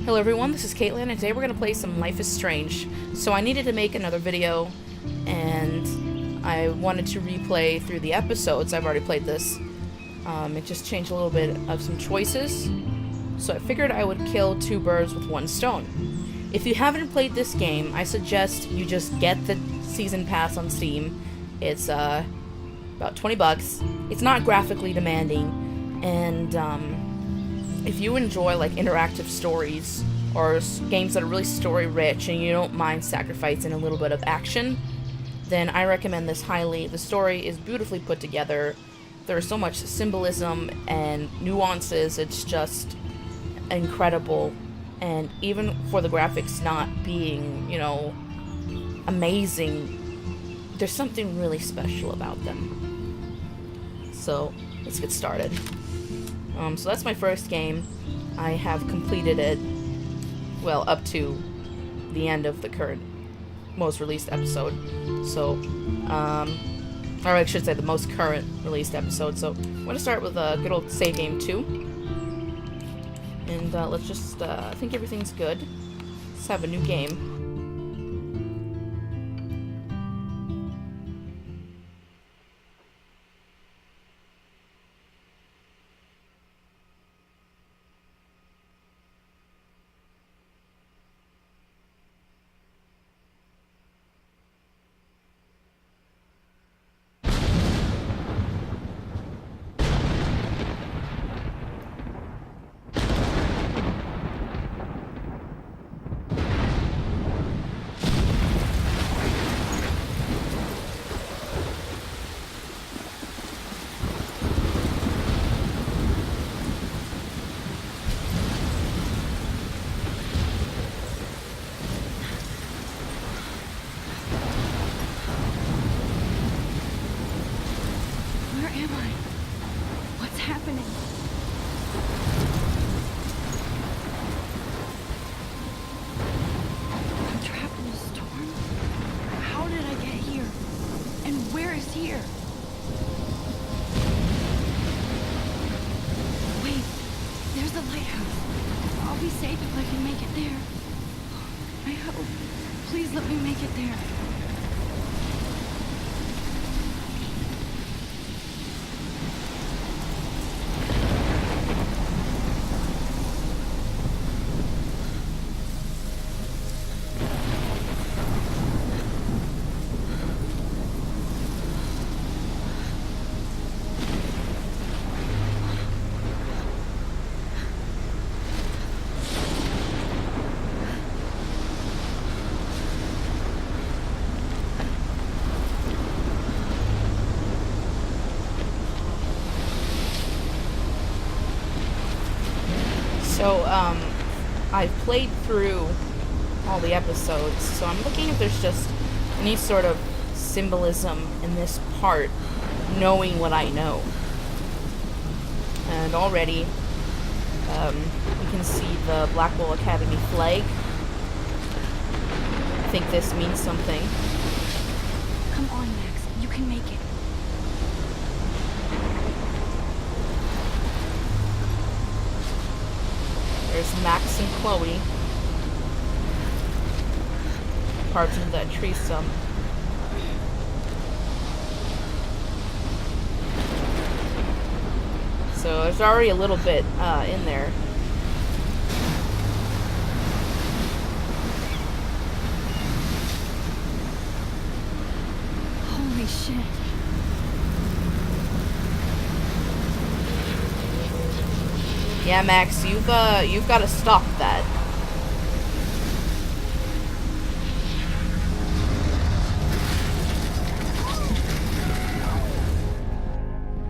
Hello everyone, this is Caitlin, and today we're going to play some Life is Strange. So I needed to make another video, and I wanted to replay through the episodes. I've already played this. It just changed a little bit of some choices. So I figured I would kill two birds with one stone. If you haven't played this game, I suggest you just get the season pass on Steam. It's about $20. It's not graphically demanding, and if you enjoy like interactive stories or games that are really story rich and you don't mind sacrificing a little bit of action, then I recommend this highly. The story is beautifully put together. There's so much symbolism and nuances. It's just incredible. And even for the graphics not being, amazing, there's something really special about them. So let's get started. So that's my first game. I have completed it, well, up to the end of the current most released episode. So, or I should say the most current released episode. So I'm going to start with a good old save game 2. And let's just, I think everything's good. Let's have a new game. Here. Wait, there's the lighthouse. I'll be safe if I can make it there. I hope. Please let me make it there. So, I've played through all the episodes, so I'm looking if there's just any sort of symbolism in this part, knowing what I know. And already, you can see the Blackwell Academy flag. I think this means something. Come on, Max. You can make it. There's Max and Chloe. Parts of that tree stump. So there's already a little bit in there. Holy shit. Yeah, Max, you've got to stop that.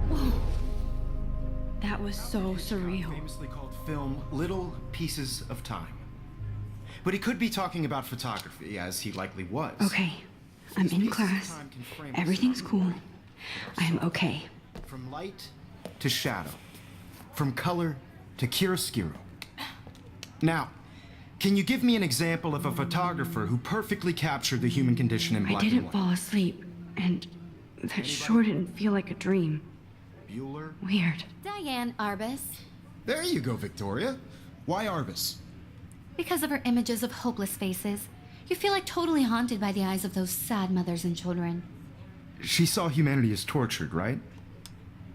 Whoa. That was so surreal. Famously called film Little Pieces of Time. But he could be talking about photography, as he likely was. Okay, I'm in class. Everything's cool. I am okay. From light to shadow. From color to chiaroscuro. Now, can you give me an example of a photographer who perfectly captured the human condition in black and I didn't white? fall asleep, and that sure didn't feel like a dream. Bueller? Weird. Diane Arbus. There you go, Victoria. Why Arbus? Because of her images of hopeless faces. You feel like totally haunted by the eyes of those sad mothers and children. She saw humanity as tortured, right?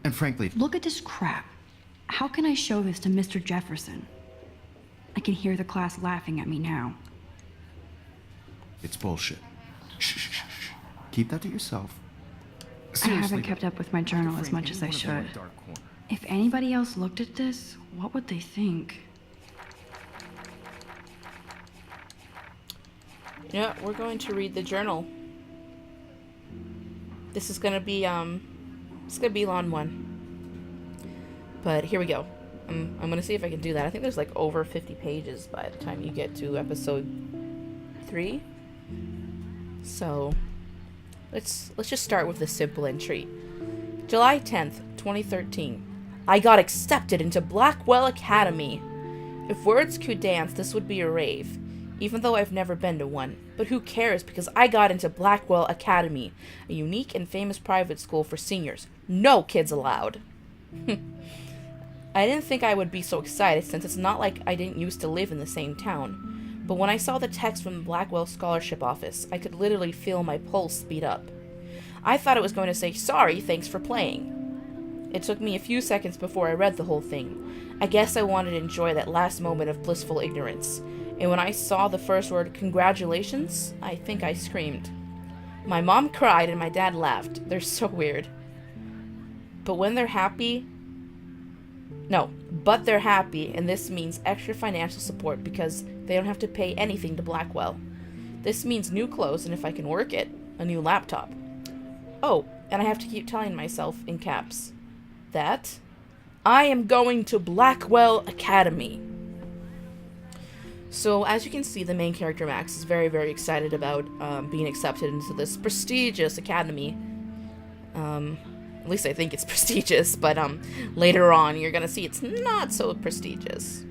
And frankly, Look at this crap. How can I show this to Mr. Jefferson? I can hear the class laughing at me now. it's bullshit. Shh, shh, shh, shh. Keep that to yourself. I Seriously, haven't kept up with my journal as much as I should. If anybody else looked at this, what would they think? Yeah, we're going to read the journal. This is gonna be it's gonna be a long one. But here we go. I'm gonna see if I can do that. I think there's like over 50 pages by the time you get to episode 3. So let's just start with the simple entry. July 10th, 2013. I got accepted into Blackwell Academy. If words could dance, this would be a rave. Even though I've never been to one. But who cares, because I got into Blackwell Academy, a unique and famous private school for seniors. No kids allowed. I didn't think I would be so excited, since it's not like I didn't used to live in the same town. But when I saw the text from the Blackwell Scholarship Office, I could literally feel my pulse speed up. I thought it was going to say, sorry, thanks for playing. It took me a few seconds before I read the whole thing. I guess I wanted to enjoy that last moment of blissful ignorance. And when I saw the first word, congratulations, I think I screamed. My mom cried and my dad laughed. They're so weird. But they're happy, and this means extra financial support because they don't have to pay anything to Blackwell. This means new clothes, and if I can work it, a new laptop. Oh, and I have to keep telling myself in caps that I am going to Blackwell Academy. So, as you can see, the main character, Max, is very, very excited about being accepted into this prestigious academy. At least I think it's prestigious, but later on you're gonna see it's not so prestigious.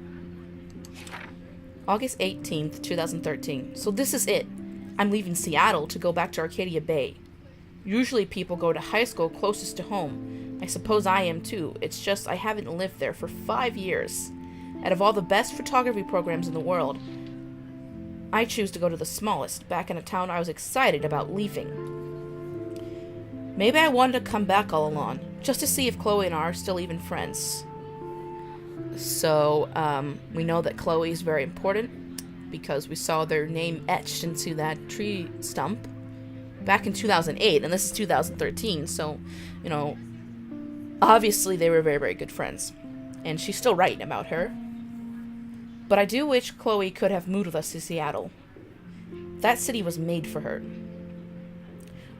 August 18th, 2013. So this is it. I'm leaving Seattle to go back to Arcadia Bay. Usually people go to high school closest to home. I suppose I am too. It's just I haven't lived there for 5 years. Out of all the best photography programs in the world, I choose to go to the smallest, back in a town I was excited about leaving. Maybe I wanted to come back all along, just to see if Chloe and I are still even friends. So, we know that Chloe is very important, because we saw their name etched into that tree stump back in 2008, and this is 2013, so, you know, obviously they were very, very good friends. And she's still writing about her. But I do wish Chloe could have moved with us to Seattle. That city was made for her.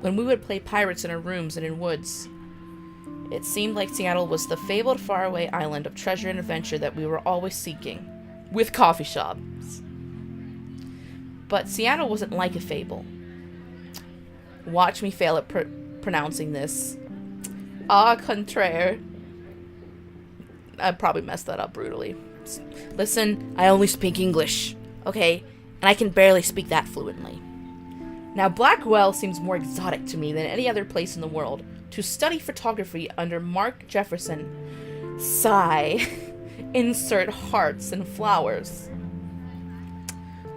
When we would play pirates in our rooms and in woods, it seemed like Seattle was the fabled faraway island of treasure and adventure that we were always seeking, with coffee shops. But Seattle wasn't like a fable. Watch me fail at pronouncing this. Au contraire. I probably messed that up brutally. Listen, I only speak English, okay? And I can barely speak that fluently. Now, Blackwell seems more exotic to me than any other place in the world. To study photography under Mark Jefferson. Sigh. Insert hearts and flowers.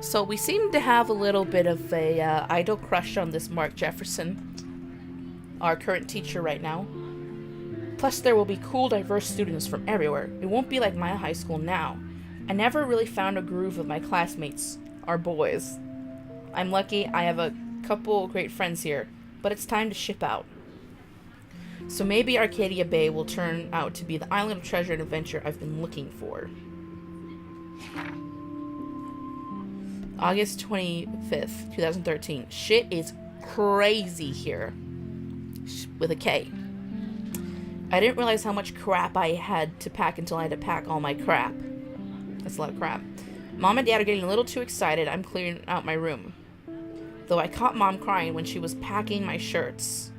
So we seem to have a little bit of a idol crush on this Mark Jefferson, our current teacher right now. Plus, there will be cool, diverse students from everywhere. It won't be like my high school now. I never really found a groove with my classmates, our boys. I'm lucky I have a couple great friends here, but it's time to ship out. So maybe Arcadia Bay will turn out to be the island of treasure and adventure I've been looking for. August 25th, 2013. Shit is crazy here. With a K. I didn't realize how much crap I had to pack until I had to pack all my crap. That's a lot of crap. Mom and Dad are getting a little too excited. I'm clearing out my room. Though I caught Mom crying when she was packing my shirts.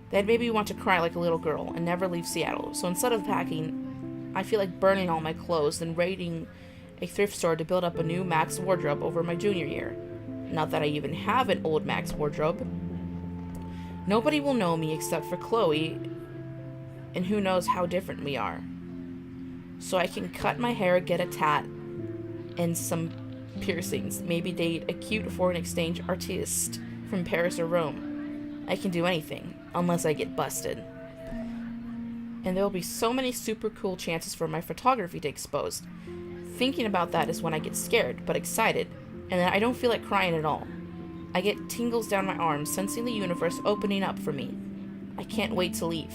That made me want to cry like a little girl and never leave Seattle. So instead of packing, I feel like burning all my clothes and raiding a thrift store to build up a new Max wardrobe over my junior year. Not that I even have an old Max wardrobe. Nobody will know me except for Chloe, and who knows how different we are. So I can cut my hair, get a tat, and some piercings. Maybe date a cute foreign exchange artiste from Paris or Rome. I can do anything, unless I get busted. And there will be so many super cool chances for my photography to expose. Thinking about that is when I get scared, but excited, and then I don't feel like crying at all. I get tingles down my arms, sensing the universe opening up for me. I can't wait to leave.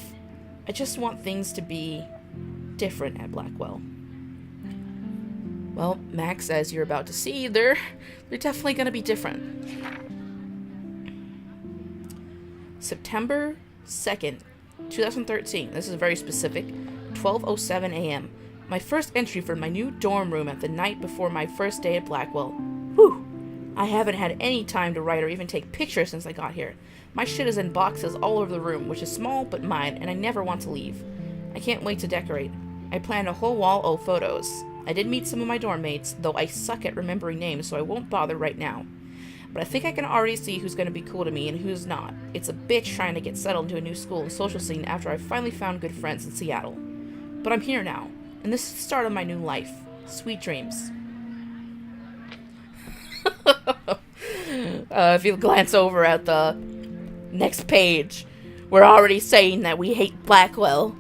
I just want things to be different at Blackwell. Well, Max, as you're about to see, they're definitely going to be different. September 2nd, 2013. This is very specific. 12:07 a.m. My first entry for my new dorm room at the night before my first day at Blackwell. Whew! I haven't had any time to write or even take pictures since I got here. My shit is in boxes all over the room, which is small but mine, and I never want to leave. I can't wait to decorate. I planned a whole wall of photos. I did meet some of my dorm mates, though I suck at remembering names, so I won't bother right now. But I think I can already see who's going to be cool to me and who's not. It's a bitch trying to get settled into a new school and social scene after I finally found good friends in Seattle. But I'm here now, and this is the start of my new life. Sweet dreams. If you glance over at the next page, we're already saying that we hate Blackwell.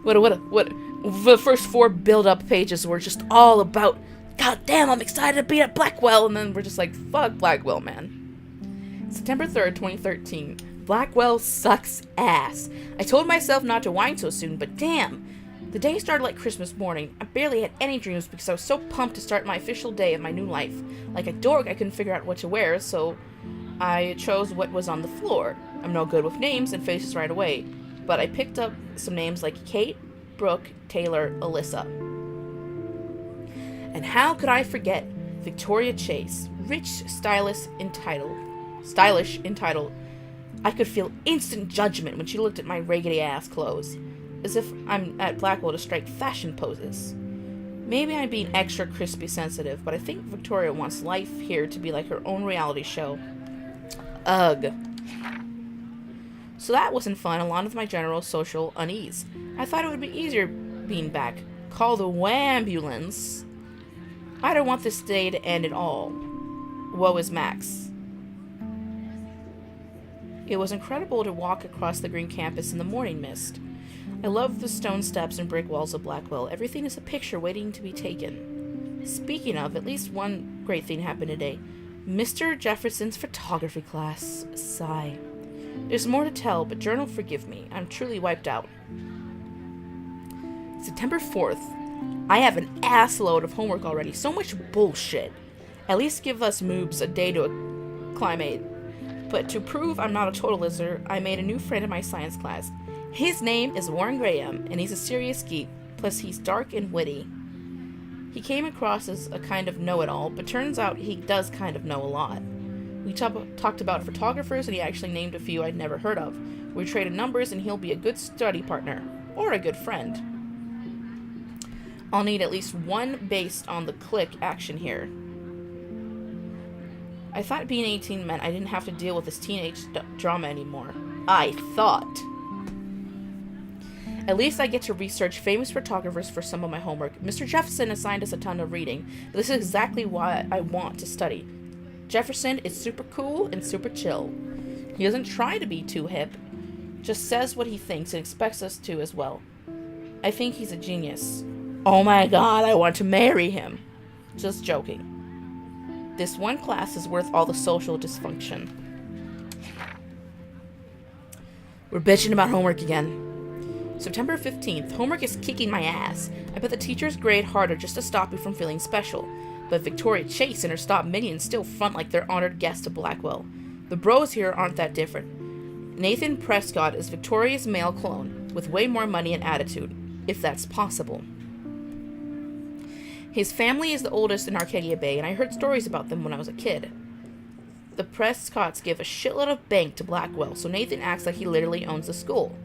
What? The first 4 build-up pages were just all about, God damn, I'm excited to be at Blackwell, and then we're just like, fuck Blackwell, man. September 3rd, 2013. Blackwell sucks ass. I told myself not to whine so soon, but damn. The day started like Christmas morning. I barely had any dreams because I was so pumped to start my official day of my new life. Like a dork, I couldn't figure out what to wear, so I chose what was on the floor. I'm no good with names and faces right away, but I picked up some names like Kate, Brooke, Taylor, Alyssa. And how could I forget Victoria Chase, rich, stylish, entitled. I could feel instant judgment when she looked at my raggedy ass clothes, as if I'm at Blackwell to strike fashion poses. Maybe I'm being extra crispy sensitive, but I think Victoria wants life here to be like her own reality show. Ugh. So that wasn't fun, along with my general social unease. I thought it would be easier being back. Call the wambulance. I don't want this day to end at all. Woe is Max. It was incredible to walk across the green campus in the morning mist. I love the stone steps and brick walls of Blackwell. Everything is a picture waiting to be taken. Speaking of, at least one great thing happened today. Mr. Jefferson's photography class. Sigh. There's more to tell, but journal forgive me. I'm truly wiped out. September 4th. I have an assload of homework already. So much bullshit. At least give us moobs a day to acclimate. But to prove I'm not a total lizard, I made a new friend in my science class. His name is Warren Graham, and he's a serious geek, plus he's dark and witty. He came across as a kind of know-it-all, but turns out he does kind of know a lot. We talked about photographers, and he actually named a few I'd never heard of. We traded numbers, and he'll be a good study partner, or a good friend. I'll need at least one based on the click action here. I thought being 18 meant I didn't have to deal with this teenage drama anymore. I thought. At least I get to research famous photographers for some of my homework. Mr. Jefferson assigned us a ton of reading, but this is exactly what I want to study. Jefferson is super cool and super chill. He doesn't try to be too hip, just says what he thinks and expects us to as well. I think he's a genius. Oh my god, I want to marry him. Just joking. This one class is worth all the social dysfunction. We're bitching about homework again. September 15th. Homework is kicking my ass. I bet the teachers grade harder just to stop me from feeling special. But Victoria Chase and her stop minions still front like they're honored guests of Blackwell. The bros here aren't that different. Nathan Prescott is Victoria's male clone, with way more money and attitude, if that's possible. His family is the oldest in Arcadia Bay, and I heard stories about them when I was a kid. The Prescotts give a shitload of bank to Blackwell, so Nathan acts like he literally owns the school.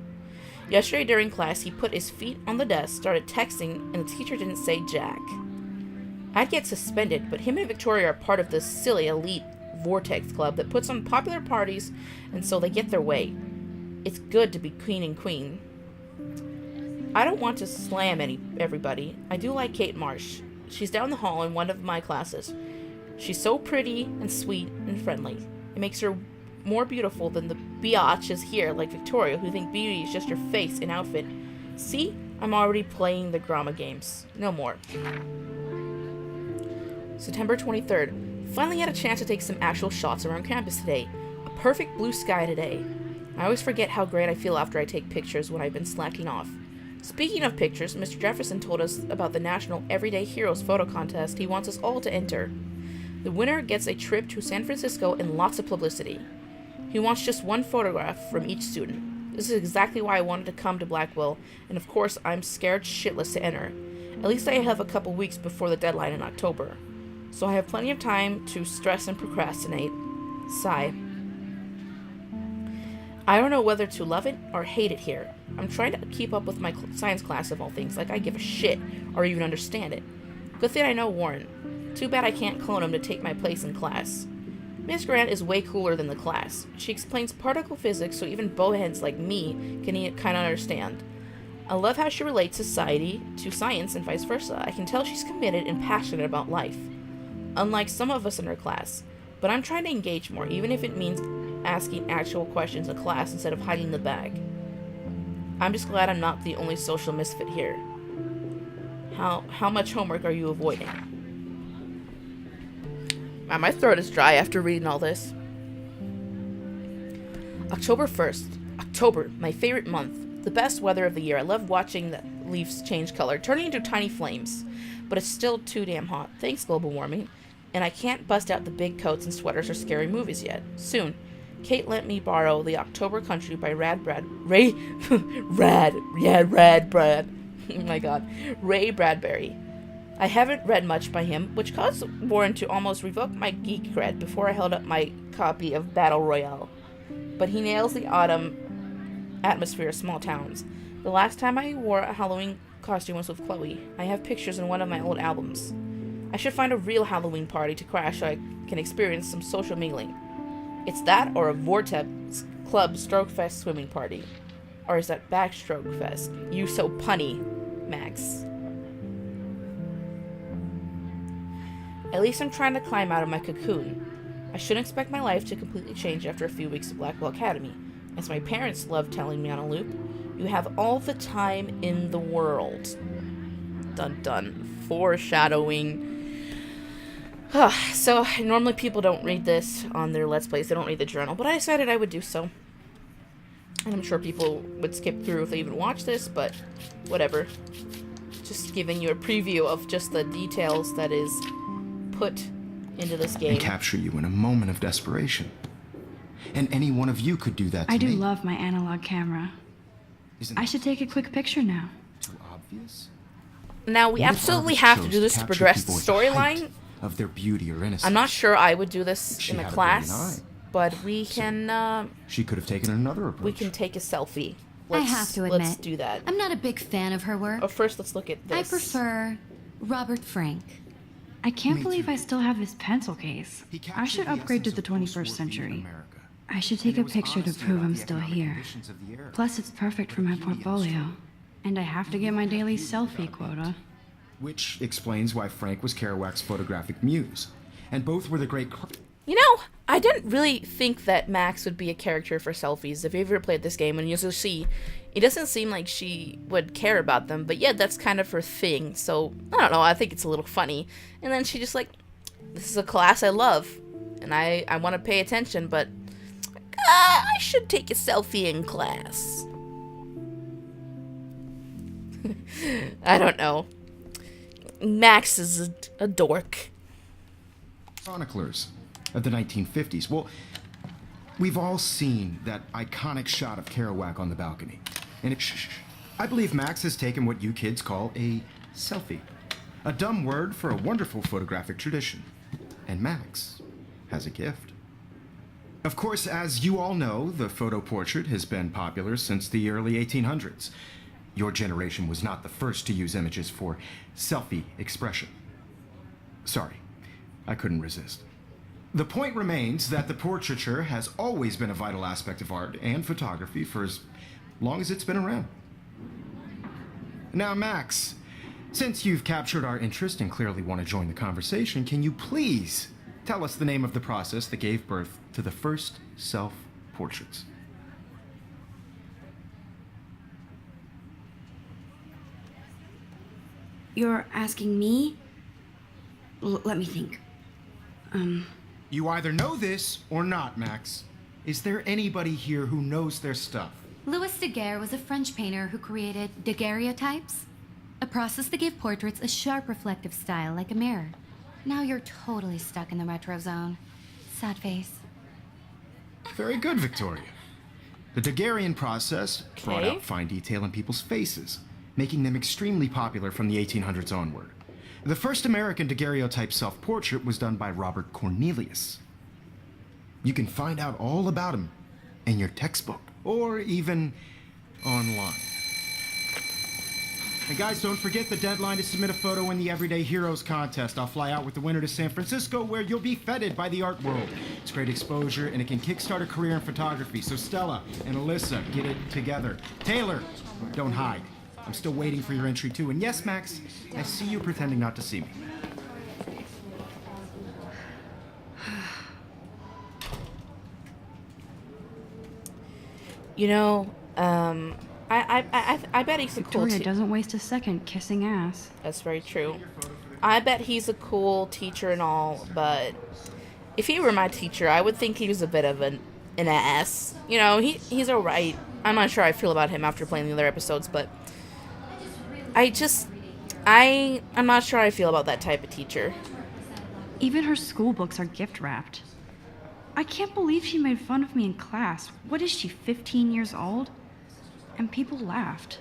Yesterday during class, he put his feet on the desk, started texting, and the teacher didn't say jack. I'd get suspended, but him and Victoria are part of this silly elite Vortex Club that puts on popular parties, and so they get their way. It's good to be queen and queen. I don't want to slam everybody. I do like Kate Marsh. She's down the hall in one of my classes. She's so pretty and sweet and friendly. It makes her more beautiful than the biatches here like Victoria who think beauty is just your face and outfit. See? I'm already playing the drama games. No more. September 23rd. Finally had a chance to take some actual shots around campus today. A perfect blue sky today. I always forget how great I feel after I take pictures when I've been slacking off. Speaking of pictures, Mr. Jefferson told us about the National Everyday Heroes photo contest he wants us all to enter. The winner gets a trip to San Francisco and lots of publicity. He wants just one photograph from each student. This is exactly why I wanted to come to Blackwell, and of course I'm scared shitless to enter. At least I have a couple weeks before the deadline in October. So I have plenty of time to stress and procrastinate. Sigh. I don't know whether to love it or hate it here. I'm trying to keep up with my science class of all things, like I give a shit or even understand it. Good thing I know Warren. Too bad I can't clone him to take my place in class. Miss Grant is way cooler than the class. She explains particle physics so even bowheads like me can kind of understand. I love how she relates society to science and vice versa. I can tell she's committed and passionate about life. Unlike some of us in her class. But I'm trying to engage more, even if it means asking actual questions in class instead of hiding the bag. I'm just glad I'm not the only social misfit here. How much homework are you avoiding? Man, my throat is dry after reading all this. October 1st. October, my favorite month. The best weather of the year. I love watching the leaves change color, turning into tiny flames. But it's still too damn hot. Thanks, global warming. And I can't bust out the big coats and sweaters or scary movies yet. Soon. Kate let me borrow The October Country by Ray Bradbury. I haven't read much by him, which caused Warren to almost revoke my geek cred before I held up my copy of Battle Royale. But he nails the autumn atmosphere of small towns. The last time I wore a Halloween costume was with Chloe. I have pictures in one of my old albums. I should find a real Halloween party to crash so I can experience some social mingling. It's that or a Vortex Club Strokefest swimming party. Or is that Backstroke Fest? You so punny, Max. At least I'm trying to climb out of my cocoon. I shouldn't expect my life to completely change after a few weeks of Blackwell Academy. As my parents love telling me on a loop, you have all the time in the world. Dun dun. Foreshadowing. So, normally people don't read this on their Let's Plays. They don't read the journal, but I decided I would do so. And I'm sure people would skip through if they even watch this, but whatever. Just giving you a preview of just the details that is put into this game. And capture you in a moment of desperation. And any one of you could do that to I do me. love my analog camera. Isn't I should take a quick picture now. too obvious? Now, we What if absolutely artists have to chose do this to capture progress the people at the height storyline. of their beauty or innocence? I'm not sure I would do this She in a had a class, brilliant eye. but we can She could have taken another approach. we can take a selfie. I have to admit, Let's do that. I'm not a big fan of her work. Oh, first let's look at I this. prefer Robert Frank. I can't Me believe too. I still have this pencil case. He I captured should the upgrade to essence the of post-war 21st Vietnam century. America. I should And take there a was picture to honesty prove about I'm the still economic here. conditions of the era. Plus, it's perfect for my Beauty of the portfolio. story. And I have to get my daily selfie quota. Which explains why Frank was Kerouac's photographic muse. And both were the great... You know, I didn't really think that Max would be a character for selfies. If you've ever played this game, and you'll see, it doesn't seem like she would care about them, but yeah, that's kind of her thing. So, I don't know, I think it's a little funny. And then she just like, this is a class I love, and I want to pay attention, but I should take a selfie in class. I don't know. Max is a dork. chroniclers of the 1950s. Well, we've all seen that iconic shot of Kerouac on the balcony. And I believe Max has taken what you kids call a selfie. A dumb word for a wonderful photographic tradition. And Max has a gift. Of course, as you all know, the photo portrait has been popular since the early 1800s. Your generation was not the first to use images for selfie expression. Sorry, I couldn't resist. The point remains that the portraiture has always been a vital aspect of art and photography for as long as it's been around. Now, Max, Since you've captured our interest and clearly want to join the conversation, can you please tell us the name of the process that gave birth to the first self-portraits? You're asking me? Let me think. You either know this or not, Max. Is there anybody here who knows their stuff? Louis Daguerre was a French painter who created daguerreotypes, a process that gave portraits a sharp reflective style like a mirror. Now you're totally stuck in the retro zone. Sad face. Very good, Victoria. The Daguerrean process brought Okay. out fine detail in people's faces, making them extremely popular from the 1800s onward. The first American daguerreotype self-portrait was done by Robert Cornelius. You can find out all about him in your textbook, or even online. And guys, don't forget the deadline to submit a photo in the Everyday Heroes contest. I'll fly out with the winner to San Francisco, where you'll be feted by the art world. It's great exposure, and it can kickstart a career in photography. So Stella and Alyssa, get it together. Taylor, don't hide. I'm still waiting for your entry too. And yes, Max, I see you pretending not to see me. You know, I bet he's a cool Victoria te- doesn't waste a second kissing ass. That's very true. I bet he's a cool teacher and all, but if he were my teacher, I would think he was a bit of an ass. You know, he's alright. I'm not sure how I feel about him after playing the other episodes, but I'm not sure how I feel about that type of teacher. Even her school books are gift wrapped. I can't believe she made fun of me in class. What is she, 15 years old? And people laughed.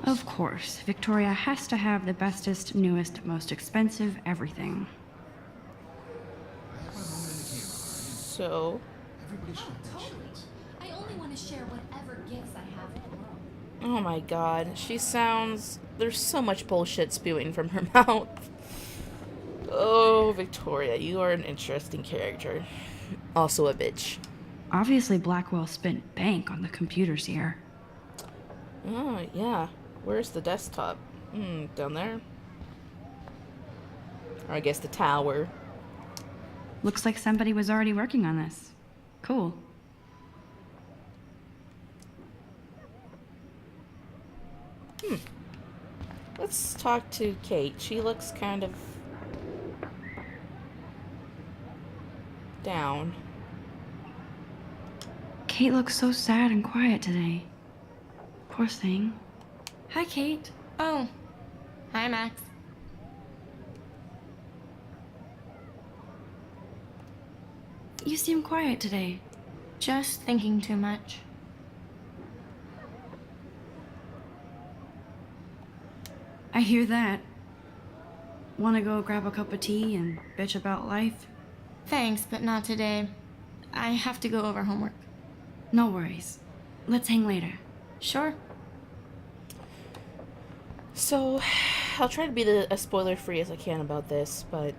Of course, Victoria has to have the bestest, newest, most expensive everything. So, I only want to share whatever gifts I have in the world. oh my god, there's so much bullshit spewing from her mouth. Oh, Victoria, you are an interesting character. Also a bitch. Obviously, Blackwell spent bank on the computers here. Oh, yeah. Where's the desktop? Down there? Or I guess the tower. Looks like somebody was already working on this. Cool. Let's talk to Kate. She looks kind of down. Kate looks so sad and quiet today. Poor thing. Hi, Kate. Oh. Hi, Max. You seem quiet today. Just thinking too much. I hear that. Wanna go grab a cup of tea and bitch about life? Thanks, but not today. I have to go over homework. No worries. Let's hang later. Sure. So, I'll try to be as spoiler-free as I can about this, but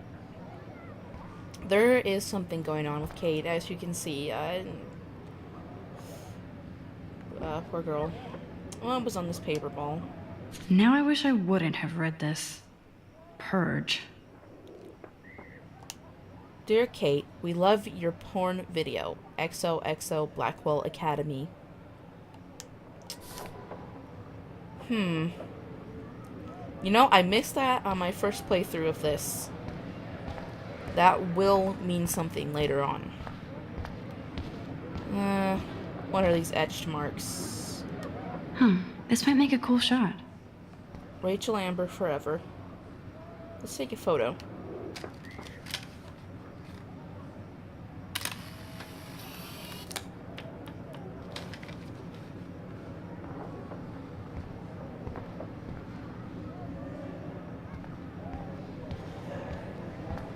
there is something going on with Kate, as you can see. Poor girl. Well, it was on this paper ball. Now I wish I wouldn't have read this. Purge. Dear Kate, we love your porn video. XOXO Blackwell Academy. You know, I missed that on my first playthrough of this. That will mean something later on. What are these etched marks? This might make a cool shot. Rachel Amber forever. Let's take a photo.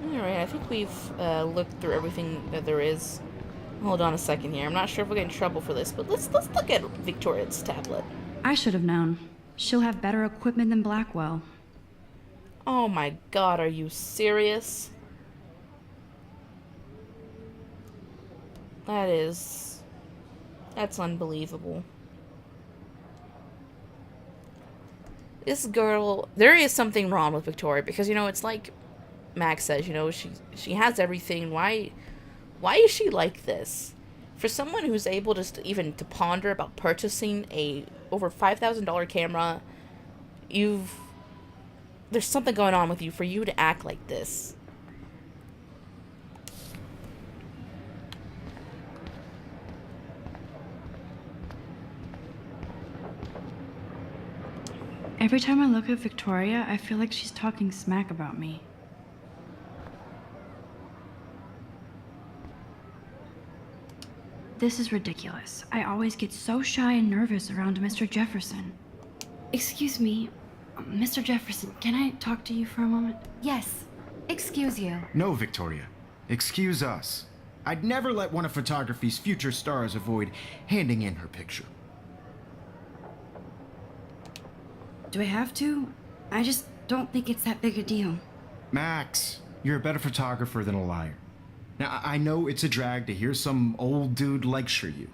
Alright, I think we've looked through everything that there is. Hold on a second here. I'm not sure if we'll get in trouble for this, but let's look at Victoria's tablet. I should have known. She'll have better equipment than Blackwell. Oh my god, are you serious? That's unbelievable. This girl, there is something wrong with Victoria because, you know, it's like Max says, you know, she has everything. Why is she like this? For someone who's able even to ponder about purchasing a over $5,000 camera, there's something going on with you for you to act like this. Every time I look at Victoria, I feel like she's talking smack about me. This is ridiculous. I always get so shy and nervous around Mr. Jefferson. Excuse me, Mr. Jefferson, can I talk to you for a moment? Yes. Excuse you. No, Victoria. Excuse us. I'd never let one of photography's future stars avoid handing in her picture. Do I have to? I just don't think it's that big a deal. Max, you're a better photographer than a liar. Now, I know it's a drag to hear some old dude lecture you,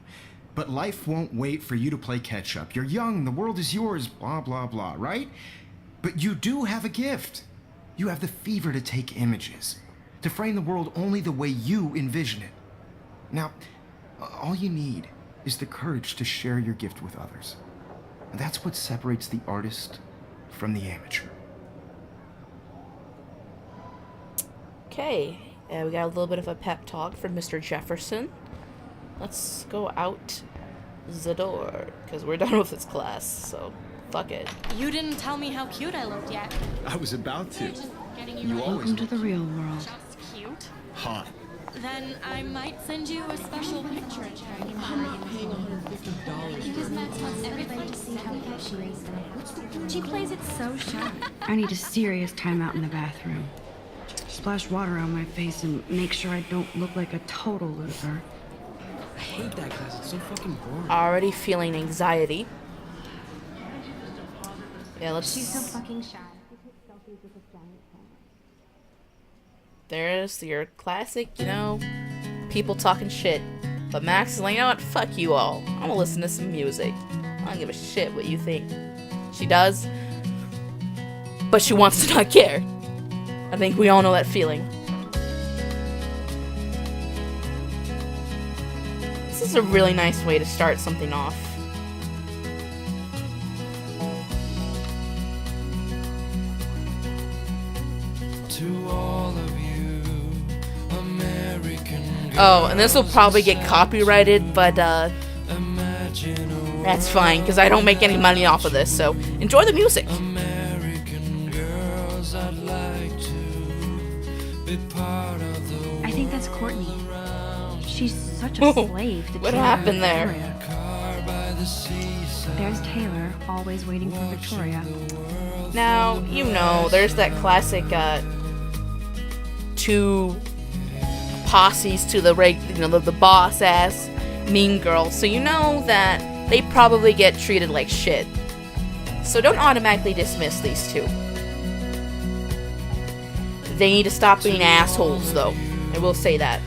but life won't wait for you to play catch up. You're young, the world is yours, blah, blah, blah, right? But you do have a gift. You have the fever to take images, to frame the world only the way you envision it. Now, all you need is the courage to share your gift with others. And that's what separates the artist from the amateur. Okay, we got a little bit of a pep talk from Mr. Jefferson. Let's go out the door, because we're done with this class, so fuck it. You didn't tell me how cute I looked yet. I was about to. Just getting You ready. always Welcome to the real world. Just cute. hot. Then I might send you a special picture in charity. Because Max wants everybody to see how cute she is. She plays it so shy. I need a serious timeout in the bathroom. Splash water on my face and make sure I don't look like a total loser. I hate that class. It's so fucking boring. Already feeling anxiety. Yeah, let's... She's so fucking shy. There's your classic, you know, people talking shit. But Max is like, you know what? Fuck you all. I'm gonna listen to some music. I don't give a shit what you think. She does. But she wants to not care. I think we all know that feeling. This is a really nice way to start something off. To all of you, American Oh, and this will probably get copyrighted, but imagine a that's fine, because I don't make any money off of this, so enjoy the music. American girls. I'd like to be part of the I think that's Courtney. She's such a slave to What Taylor happened and there? Victoria. car by the seaside. There's Taylor, always waiting for Victoria. Now, you know, there's that classic, two posses to the boss ass mean girl, so you know that they probably get treated like shit. So don't automatically dismiss these two. They need to stop being assholes, though. I will say that.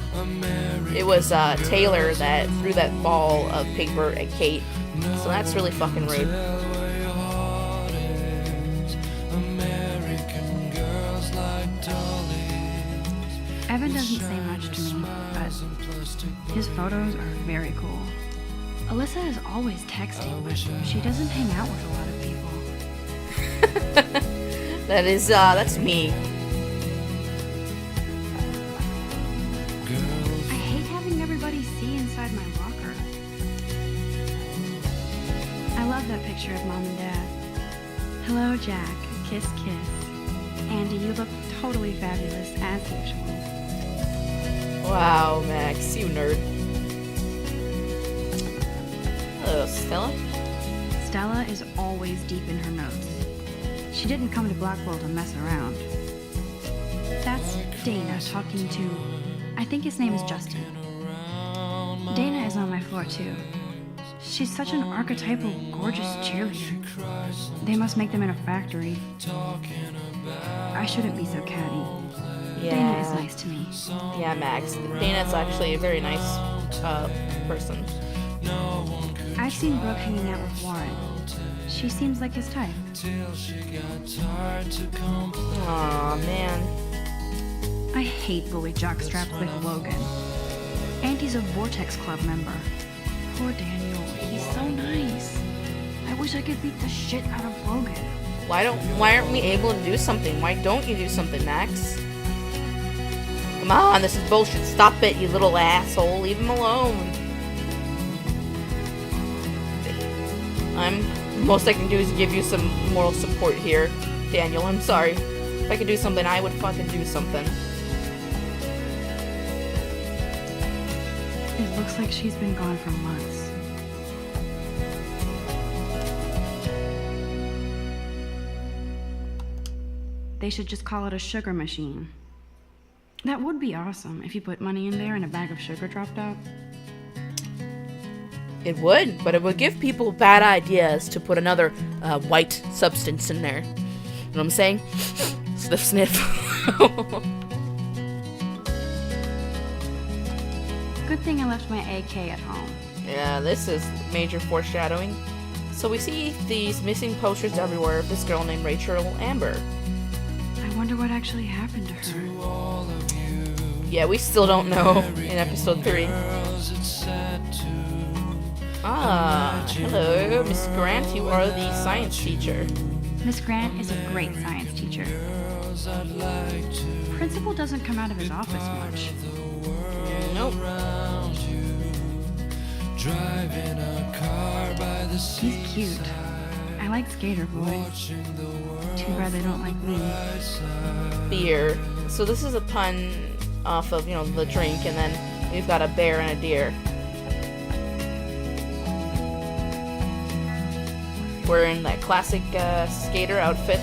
It was Taylor that threw that ball of paper at Kate, so that's really fucking rude. American girls like dollies. Evan doesn't say much to me, but his photos are very cool. Alyssa is always texting, but she doesn't hang out with a lot of people. That's me. I hate having everybody see inside my locker. I love that picture of Mom and Dad. Hello, Jack. Kiss, kiss. Andy, you look totally fabulous, as usual. Wow, Max, you nerd. Hello, Stella. Stella is always deep in her notes. She didn't come to Blackwell to mess around. That's Dana talking to... I think his name is Justin. Dana is on my floor, too. She's such an archetypal, gorgeous cheerleader. They must make them in a factory. I shouldn't be so catty. Dana is nice to me. Yeah, Max. Dana's actually a very nice person. I've seen Brooke hanging out with Warren. She seems like his type. till she got tired to complain. Aw, man. I hate bully jockstraps like Logan. And he's a Vortex Club member. Poor Daniel, he's so nice. I wish I could beat the shit out of Logan. Why aren't we able to do something? Why don't you do something, Max? Come on, this is bullshit. Stop it, you little asshole. Leave him alone. Most I can do is give you some moral support here, Daniel. I'm sorry. If I could do something, I would fucking do something. It looks like she's been gone for months. They should just call it a sugar machine. That would be awesome if you put money in there and a bag of sugar dropped out. It would, but it would give people bad ideas to put another white substance in there. You know what I'm saying? Sniff, sniff. Good thing I left my AK at home. Yeah, this is major foreshadowing. So we see these missing posters everywhere of this girl named Rachel Amber. I wonder what actually happened to her. Yeah, we still don't know in episode 3. Ah, hello, Miss Grant, you are the science teacher. Miss Grant is a great science teacher. Principal doesn't come out of his office much. Nope. He's cute. I like Skater Boy. Too bad they don't like me. Beer. So this is a pun off of, the drink, and then we've got a bear and a deer. Wearing that classic skater outfit.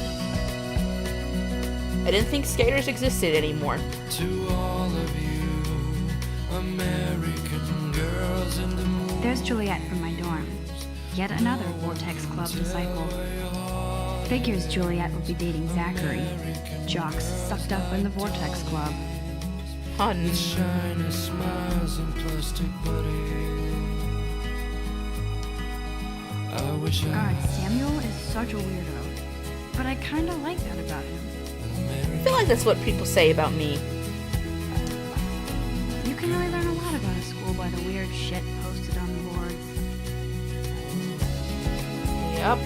I didn't think skaters existed anymore. To all of you, American girls in the moon. There's Juliet from my dorm. Yet another Vortex Club disciple. Figures Juliet will be dating Zachary. Jocks sucked up in the Vortex Club. Hun. Shiny smiles and plastic buddy. I wish God, Samuel is such a weirdo. But I kinda like that about him. I feel like that's what people say about me. You can really learn a lot about a school by the weird shit posted on the boards. Yep.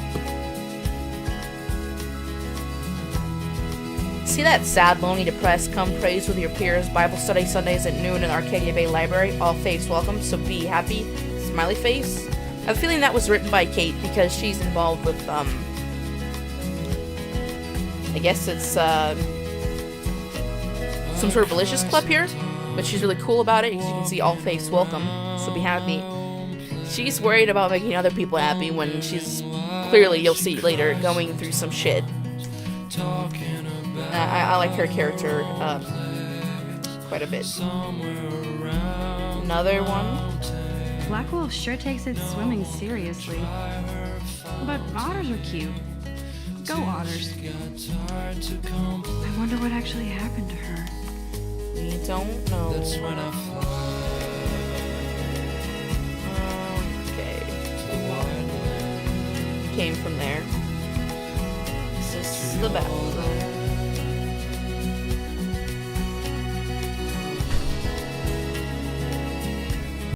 See that sad, lonely, depressed, come praise with your peers, Bible study Sundays at noon in Arcadia Bay Library, all face welcome, so be happy, smiley face. I have a feeling that was written by Kate because she's involved with, I guess it's, some sort of religious club here, but she's really cool about it, as you can see, all face welcome, so be happy. She's worried about making other people happy when she's, clearly, you'll see later, going through some shit. I like her character, quite a bit. Another one. Black Wolf sure takes its swimming seriously. But otters are cute. Go otters. I wonder what actually happened to her. We don't know. Okay. Came from there. This is the bathroom.